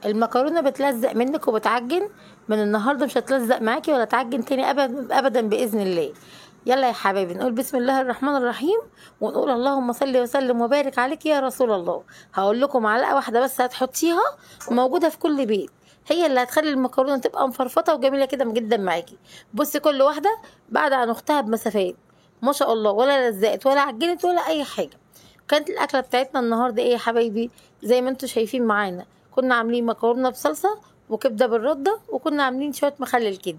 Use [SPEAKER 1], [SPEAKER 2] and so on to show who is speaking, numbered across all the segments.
[SPEAKER 1] المكرونه بتلزق منك وبتعجن. من النهارده مش هتلزق معاكي ولا تعجن تاني ابدا ابدا باذن الله. يلا يا حبايبي نقول بسم الله الرحمن الرحيم، ونقول اللهم صل وسلم وبارك عليك يا رسول الله. هقول لكم معلقه واحده بس هتحطيها، موجوده في كل بيت، هي اللي هتخلي المكرونه تبقى مفرفطه وجميله كده جدا معاكي. بصي كل واحده بعد عن اختها بمسافات، ما شاء الله، ولا لزقت ولا عجنت ولا اي حاجه. كانت الاكله بتاعتنا النهارده ايه يا حبايبي؟ زي ما انتم شايفين معانا، كنا عاملين مكرونه بصلصه وكبده بالرده، وكنا عاملين شويه مخلل كده.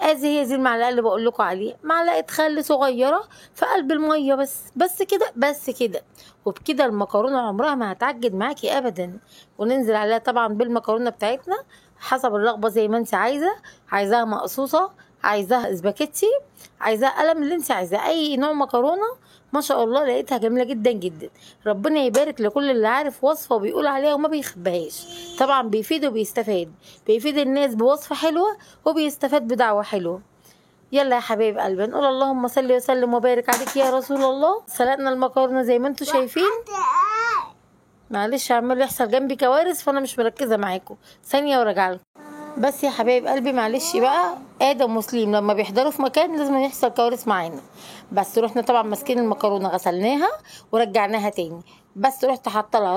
[SPEAKER 1] ادي هي دي المعلقه اللي بقول لكم عليها، معلقه خل صغيره في قلب الميه، بس كده بس كده. وبكده المكرونه عمرها ما هتعجن معاكي ابدا. وننزل عليها طبعا بالمكرونه بتاعتنا حسب الرغبه، زي ما انت عايزه، عايزاها مقصوصه، عايزاها اسباجيتي، عايزاها قلم، اللي انت عايزاه اي نوع مكرونه. ما شاء الله لقيتها جميله جدا جدا. ربنا يبارك لكل اللي عارف وصفه وبيقول عليها وما بيخبيهاش. طبعا بيفيد وبيستفاد، بيفيد الناس بوصفه حلوه وبيستفاد بدعوه حلوه. يلا يا حبايب قلبي نقول اللهم صل وسلم وبارك عليك يا رسول الله. سلقنا المكرونه زي ما انتم شايفين. معلش عمال يحصل جنبي كوارث فانا مش مركزه معاكم، ثانيه وراجعه لكم. بس يا حبايب قلبي معلش بقى، ادم مسلم لما بيحضروا في مكان لازم يحصل كوارث معانا. بس رحنا طبعا ماسكين المكرونه غسلناها ورجعناها تاني. بس رحت حاطه لها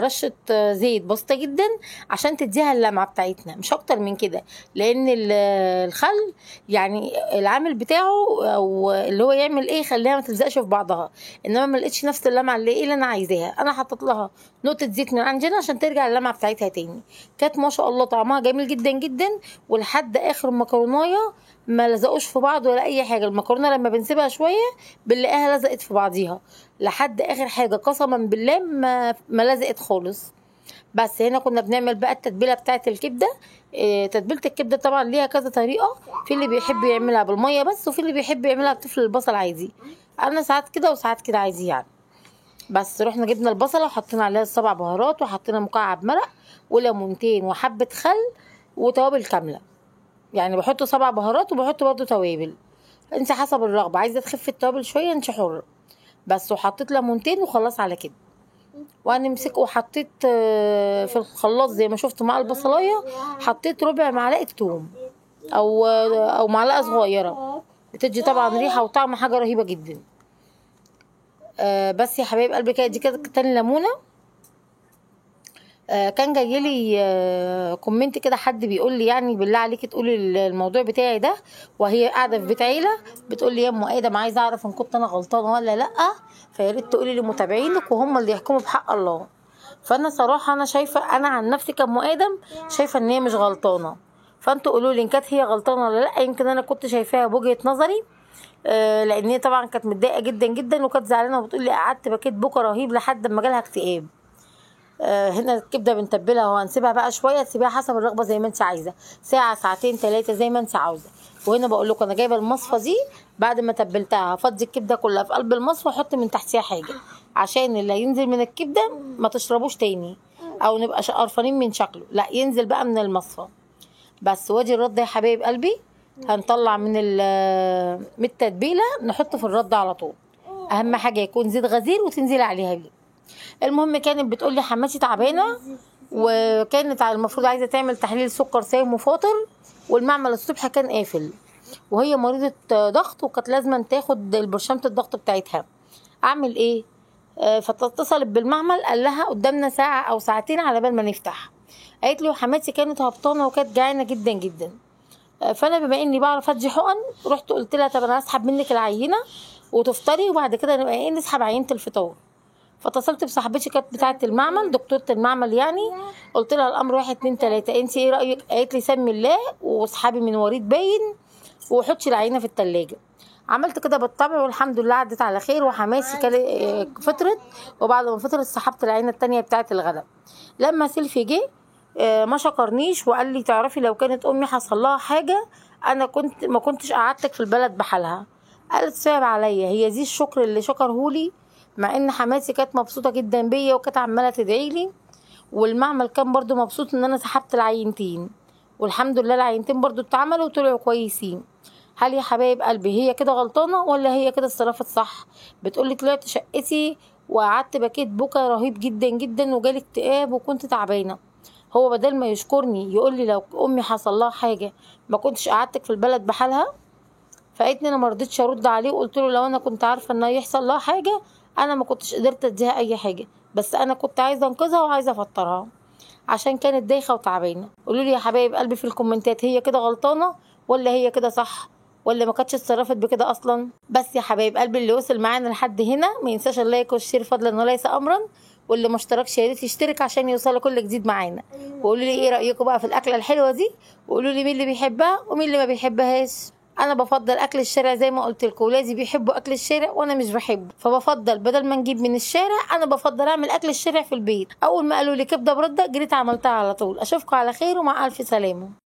[SPEAKER 1] رشه زيت بسيطه جدا عشان تديها اللمعه بتاعتنا، مش اكتر من كده. لان الخل يعني العامل بتاعه او اللي هو يعمل ايه، يخليها ما تلزقش في بعضها. انما ما لقيتش نفس اللمعه اللي انا عايزاها، انا حطيت لها نقطه زيت من عندنا عشان ترجع اللمعه بتاعتها تاني. كانت ما شاء الله طعمها جميل جدا جدا. ولحد اخر المكرونايه ما لزقوش في بعض ولا اي حاجه. المكرونه لما بنسيبها شويه بنلاقيها لزقت في بعضيها لحد اخر حاجه، قسما بالله ما لزقت خالص. بس هنا كنا بنعمل بقى التتبيله بتاعه الكبده. تتبيله الكبده طبعا ليها كذا طريقه، في اللي بيحب يعملها بالميه بس، وفي اللي بيحب يعملها بتفل البصل عادي. انا ساعات كده وساعات كده عادي يعني. بس رحنا جبنا البصله وحطينا عليها 7 بهارات، وحطينا مكعب مرق وليمونتين وحبه خل وتوابل كامله. يعني بحط 7 بهارات وبحط برضه توابل، انت حسب الرغبه، عايزه تخفي التوابل شويه انت حره. بس وحطيت ليمونتين وخلاص على كده. وانا مسك وحطيت في الخلاط زي ما شفتوا مع البصلايه، حطيت ربع معلقه توم او معلقه صغيره، بتدي طبعا ريحه وطعم حاجه رهيبه جدا. بس يا حبايب قلبي كده دي كده تاني ليمونه. كان جاي لي كومنت كده، حد بيقول لي يعني بالله عليكي تقولي الموضوع بتاعي ده، وهي قاعده في بيت عيله، بتقول لي يا ام ادم عايزه اعرف ان كنت انا غلطانه ولا لا، فيا ريت تقولي لمتابعينك وهم اللي يحكموا بحق الله. فانا صراحه انا شايفه، انا عن نفسي كأم ادم شايفه ان هي مش غلطانه. فانتوا قولوا لي ان كانت هي غلطانه ولا لا. يمكن انا كنت شايفاها بوجهه نظري، لان هي طبعا كانت متضايقه جدا جدا وكانت زعلانه وبتقول لي قعدت بكيت بكره رهيب لحد ما جالها اكتئاب. هنا الكبده بنتبلها وهنسيبها بقى شويه، تسيبيها حسب الرغبه زي ما انت عايزه، ساعه ساعتين 3 زي ما انت عاوزه. وهنا بقول لكم انا جايبه المصفى دي بعد ما تبلتها، هفضي الكبده كلها في قلب المصفى واحط من تحتيها حاجه عشان اللي هينزل من الكبده ما تشربوش تاني او نبقى قرفانين من شكله، لا ينزل بقى من المصفى. بس وادي الرد يا حبايب قلبي، هنطلع من التتبيله نحطه في الرد على طول. اهم حاجه يكون زيت غزير وتنزلي عليها بيه. المهم كانت بتقول لي حماتي تعبانه، وكانت المفروض عايزه تعمل تحليل سكر سايم وفاطر، والمعمل الصبح كان قافل، وهي مريضه ضغط وكانت لازم تاخد برشامه الضغط بتاعتها. اعمل ايه؟ فاتصلت بالمعمل، قال لها قدامنا ساعه او ساعتين على بال ما نفتح. قالت لي وحماتي كانت هبطانه وكانت جعانه جدا جدا. فانا بما اني بعرف ادي حقن، رحت قلت لها طب انا هسحب منك العينه وتفطري وبعد كده نبقى ايه نسحب عينه الفطار. فاتصلت بصاحبتي كانت بتاعه المعمل، دكتوره المعمل يعني، قلت لها الامر 1 2 3 انت ايه رايك؟ قالت لي سمي الله واسحبي من وريد باين وحطي العينه في التلاجة. عملت كده بالطبع والحمد لله عدت على خير، وحماسي فطرت، وبعد ما فطرت سحبت العينه التانية بتاعه الغداء. لما سيلفي جه ما شكرنيش وقال لي تعرفي لو كانت امي حصل لها حاجه انا ما كنتش قعدتك في البلد بحالها. قالت صعب عليا، هي دي الشكر اللي شكرهولي، مع ان حماتي كانت مبسوطه جدا بيا وكانت عماله تدعي لي، والمعمل كان برضو مبسوط ان انا سحبت العينتين، والحمد لله العينتين برضو اتعملوا وطلعوا كويسين. هل يا حبايب قلبي هي كده غلطانه ولا هي كده اتصرفت صح؟ بتقولي طلعت شقتي وقعدت بكيت بكى رهيب جدا جدا وجالي اكتئاب وكنت تعبانه. هو بدل ما يشكرني يقول لي لو امي حصل لها حاجه ما كنتش قعدتك في البلد بحالها. فقالتني انا ما رضيتش ارد عليه، وقلت له لو انا كنت عارفه ان هيحصل لها حاجه انا ما كنتش قدرت اديها اي حاجه، بس انا كنت عايزه انقذها وعايزه افطرها عشان كانت دايخه وتعبانه. قولوا لي يا حبايب قلبي في الكومنتات، هي كده غلطانه ولا هي كده صح، ولا ما كانتش اتصرفت بكده اصلا؟ بس يا حبايب قلبي اللي وصل معانا لحد هنا ما ينساش اللايك والشير فضلا وليس امرا، واللي ما اشتركش يا ريت يشترك عشان يوصل كل جديد معانا. وقولوا لي ايه رايكم بقى في الاكله الحلوه دي، وقولوا لي مين اللي بيحبها ومين اللي ما بيحبهاش. انا بفضل اكل الشارع زي ما قلت لكم، ولادي بيحبوا اكل الشارع وانا مش بحبه، فبفضل بدل ما نجيب من الشارع انا بفضل اعمل اكل الشارع في البيت. اول ما قالوا لي كبده برده جريت عملتها على طول. اشوفكم على خير ومع الف سلامه.